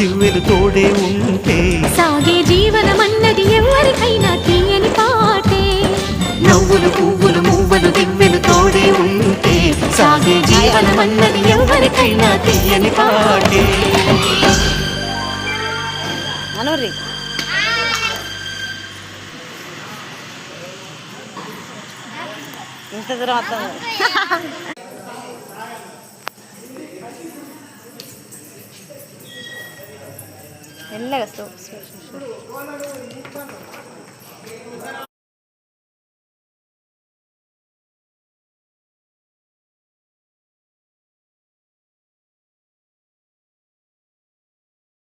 దివ్వెలు తోడే ఉంటే సాగే జీవనమన్నది ఎవరికైనా తీయని పాటే. నవ్వులు పువ్వులు మువ్వలు దివ్వెలు తోడే ఉంటే సాగే జీవనమన్నది ఎవరికైనా తీయని పాటే. ఇంత దూరం వస్తాను. మెల్లగా